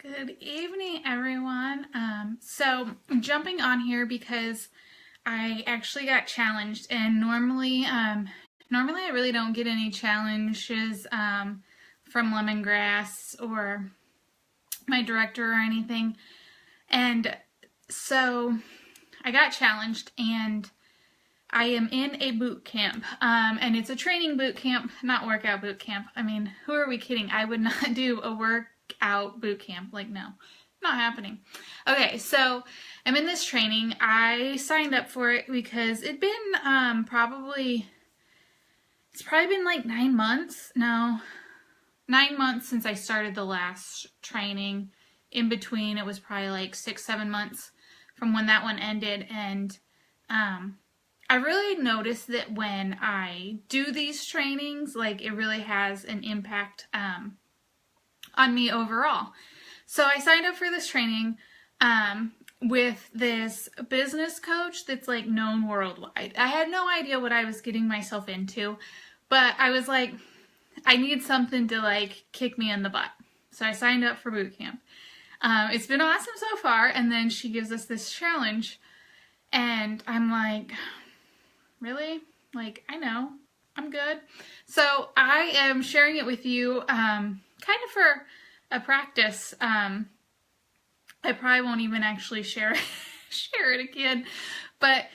Good evening, everyone. So I'm jumping on here because I actually got challenged, and normally I really don't get any challenges from Lemongrass or my director or anything. And so I got challenged, and I am in a boot camp, and it's a training boot camp, not workout boot camp. I mean, who are we kidding? I would not do a workout boot camp. Like, no, not happening. Okay, so I'm in this training. I signed up for it because it'd been it's probably been like 9 months. No, 9 months since I started the last training. In between, it was probably like 6-7 months from when that one ended, and I really noticed that when I do these trainings, like, it really has an impact on me overall. So I signed up for this training with this business coach that's like known worldwide. I had no idea what I was getting myself into, but I was like, I need something to like kick me in the butt. So I signed up for boot camp. It's been awesome so far, and then she gives us this challenge, and I'm like, really? Like, I know, I'm good. So I am sharing it with you kind of for a practice. I probably won't even actually share it again, but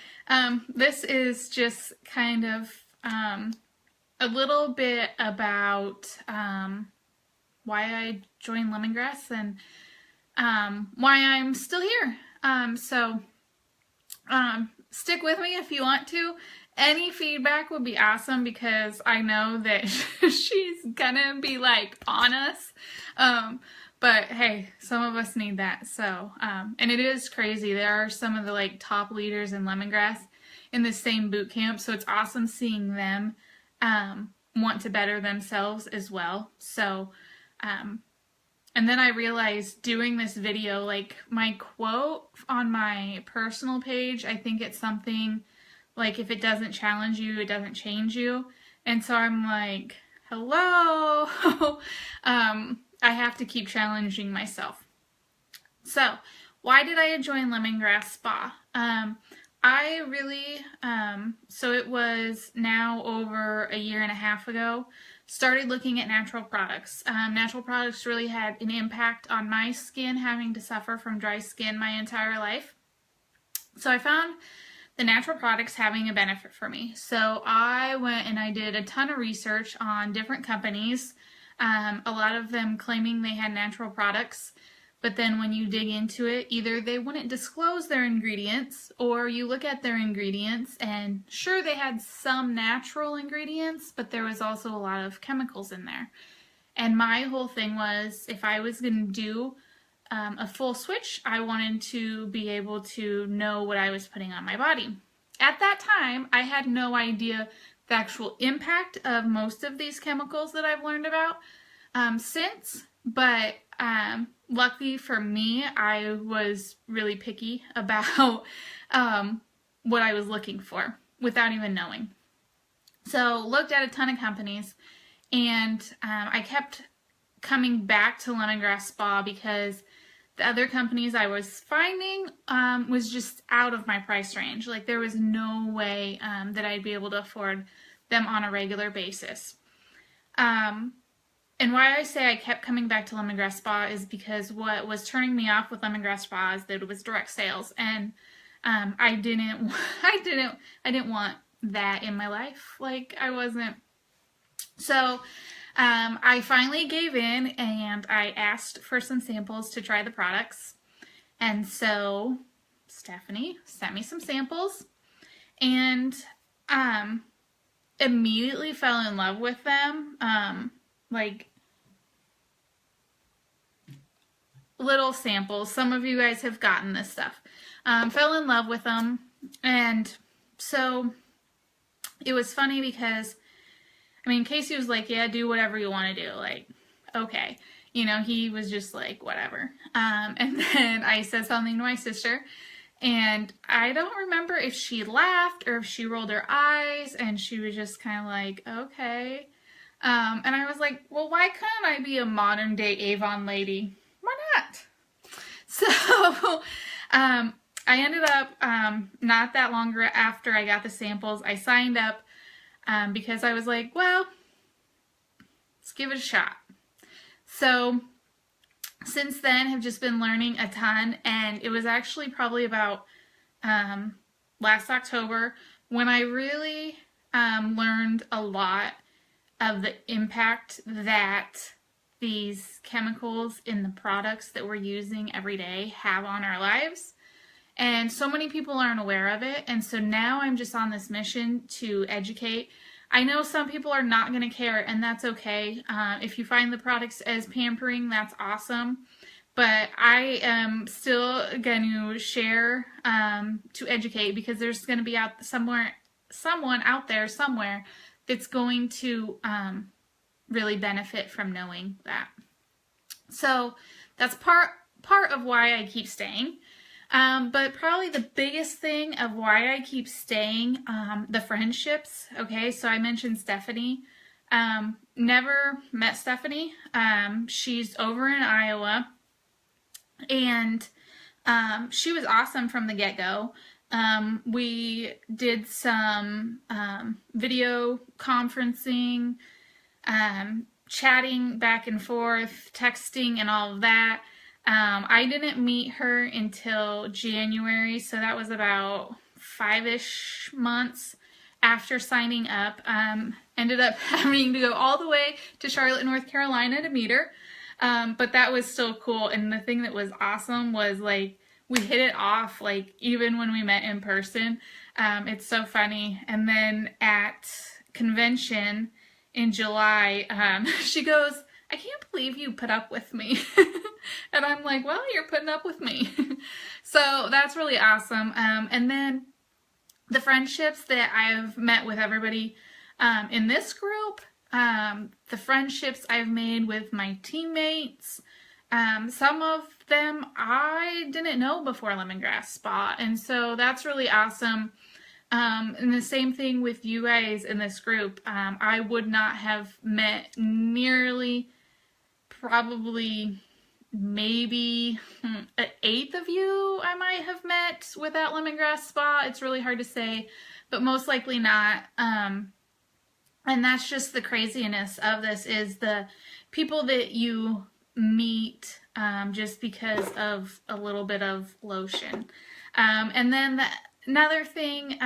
this is just kind of a little bit about why I joined Lemongrass and why I'm still here. Stick with me if you want to. Any feedback would be awesome, because I know that she's gonna be like on us. But hey, some of us need that. So, and it is crazy. There are some of the like top leaders in Lemongrass in the same boot camp. So it's awesome seeing them want to better themselves as well. So, and then I realized doing this video, like, my quote on my personal page, I think it's something like, if it doesn't challenge you, it doesn't change you. And so I'm like, hello, I have to keep challenging myself. So why did I join Lemongrass Spa? I really, so it was now over a year and a half ago, started looking at natural products. Natural products really had an impact on my skin, having to suffer from dry skin my entire life. So I found the natural products having a benefit for me. So I went and I did a ton of research on different companies, a lot of them claiming they had natural products. But then when you dig into it, either they wouldn't disclose their ingredients, or you look at their ingredients and sure, they had some natural ingredients, but there was also a lot of chemicals in there. And my whole thing was, if I was going to do a full switch, I wanted to be able to know what I was putting on my body. At that time, I had no idea the actual impact of most of these chemicals that I've learned about since, but lucky for me, I was really picky about what I was looking for without even knowing. So looked at a ton of companies, and I kept coming back to Lemongrass Spa because the other companies I was finding was just out of my price range. Like, there was no way that I'd be able to afford them on a regular basis. And why I say I kept coming back to Lemongrass Spa is because what was turning me off with Lemongrass Spa is that it was direct sales, and I didn't want that in my life. Like, I wasn't. So I finally gave in, and I asked for some samples to try the products. And so Stephanie sent me some samples, and immediately fell in love with them. Like, little samples. Some of you guys have gotten this stuff. Fell in love with them. And so it was funny because, I mean, Casey was like, yeah, do whatever you want to do. Like, okay. You know, he was just like, whatever. And then I said something to my sister, and I don't remember if she laughed or if she rolled her eyes, and she was just kind of like, okay. And I was like, well, why couldn't I be a modern day Avon lady? Why not? So I ended up, not that long after I got the samples, I signed up because I was like, well, let's give it a shot. So since then, have just been learning a ton, and it was actually probably about last October when I really learned a lot of the impact that these chemicals in the products that we're using every day have on our lives. And so many people aren't aware of it, and so now I'm just on this mission to educate. I know some people are not going to care, and that's okay. If you find the products as pampering, that's awesome. But I am still going to share to educate, because there's going to be someone out there somewhere that's going to really benefit from knowing that. So that's part of why I keep staying. But probably the biggest thing of why I keep staying, the friendships. Okay, so I mentioned Stephanie. Never met Stephanie. She's over in Iowa, and she was awesome from the get-go. We did some video conferencing, chatting back and forth, texting, and all of that. I didn't meet her until January, so that was about 5-ish months after signing up. Ended up having to go all the way to Charlotte, North Carolina to meet her, but that was still cool. And the thing that was awesome was, like, we hit it off, like, even when we met in person. It's so funny. And then at convention in July, she goes, "I can't believe you put up with me." And I'm like, well, you're putting up with me. So that's really awesome. And then the friendships that I've met with everybody in this group, the friendships I've made with my teammates, some of them I didn't know before Lemongrass Spa. And so that's really awesome. And the same thing with you guys in this group. I would not have met nearly, probably maybe an 1/8 of you I might have met without Lemongrass Spa. It's really hard to say, but most likely not. And that's just the craziness of this, is the people that you meet just because of a little bit of lotion. And then another thing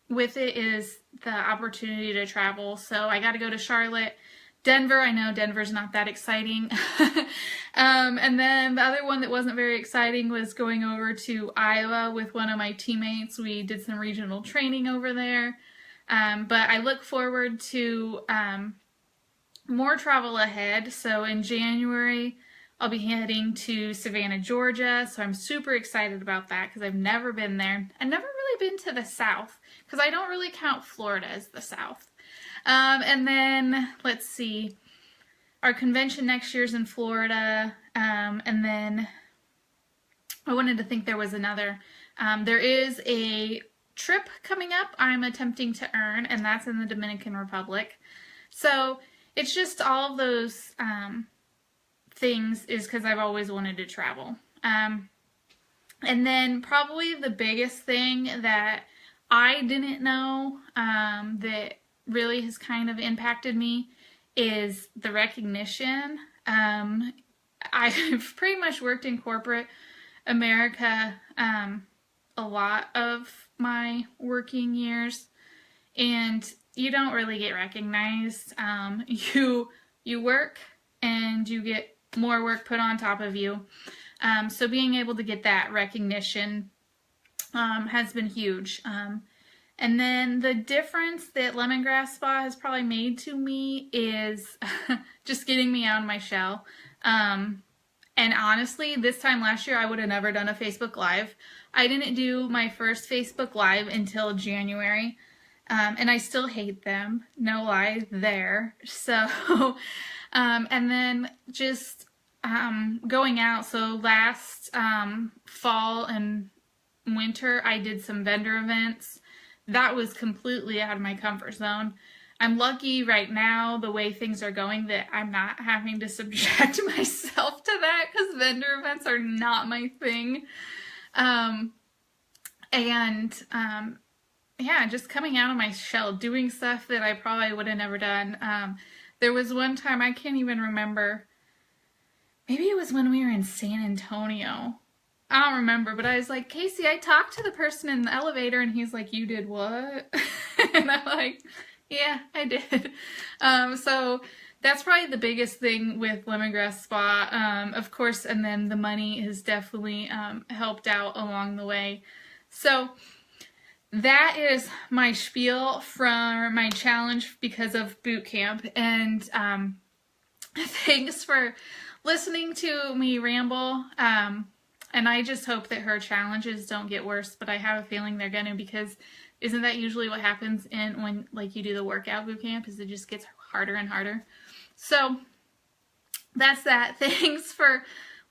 with it is the opportunity to travel. So I got to go to Charlotte. Denver, I know Denver's not that exciting. And then the other one that wasn't very exciting was going over to Iowa with one of my teammates. We did some regional training over there. But I look forward to more travel ahead. So in January, I'll be heading to Savannah, Georgia. So I'm super excited about that because I've never been there. I've never really been to the South because I don't really count Florida as the South. And then, let's see, our convention next year's in Florida, and then I wanted to think there was another. There is a trip coming up I'm attempting to earn, and that's in the Dominican Republic. So it's just all of those things is because I've always wanted to travel. And then probably the biggest thing that I didn't know that really has kind of impacted me is the recognition. I've pretty much worked in corporate America a lot of my working years, and you don't really get recognized. You work and you get more work put on top of you. So being able to get that recognition has been huge. And then the difference that Lemongrass Spa has probably made to me is just getting me out of my shell. And honestly, this time last year, I would have never done a Facebook Live. I didn't do my first Facebook Live until January. And I still hate them. No lie there. So, and then just going out. So last fall and winter, I did some vendor events. That was completely out of my comfort zone. I'm lucky right now, the way things are going, that I'm not having to subject myself to that, because vendor events are not my thing. Yeah, just coming out of my shell, doing stuff that I probably would have never done. There was one time, I can't even remember, maybe it was when we were in San Antonio. I don't remember, but I was like, Casey, I talked to the person in the elevator, and he's like, you did what? And I'm like, yeah, I did. So that's probably the biggest thing with Lemongrass Spa. Of course, and then the money has definitely helped out along the way. So that is my spiel for my challenge because of boot camp. And thanks for listening to me ramble. And I just hope that her challenges don't get worse, but I have a feeling they're gonna, because isn't that usually what happens when like you do the workout boot camp, is it just gets harder and harder? So that's that. Thanks for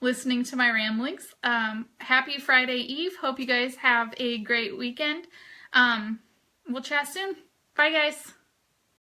listening to my ramblings. Happy Friday Eve. Hope you guys have a great weekend. We'll chat soon. Bye, guys.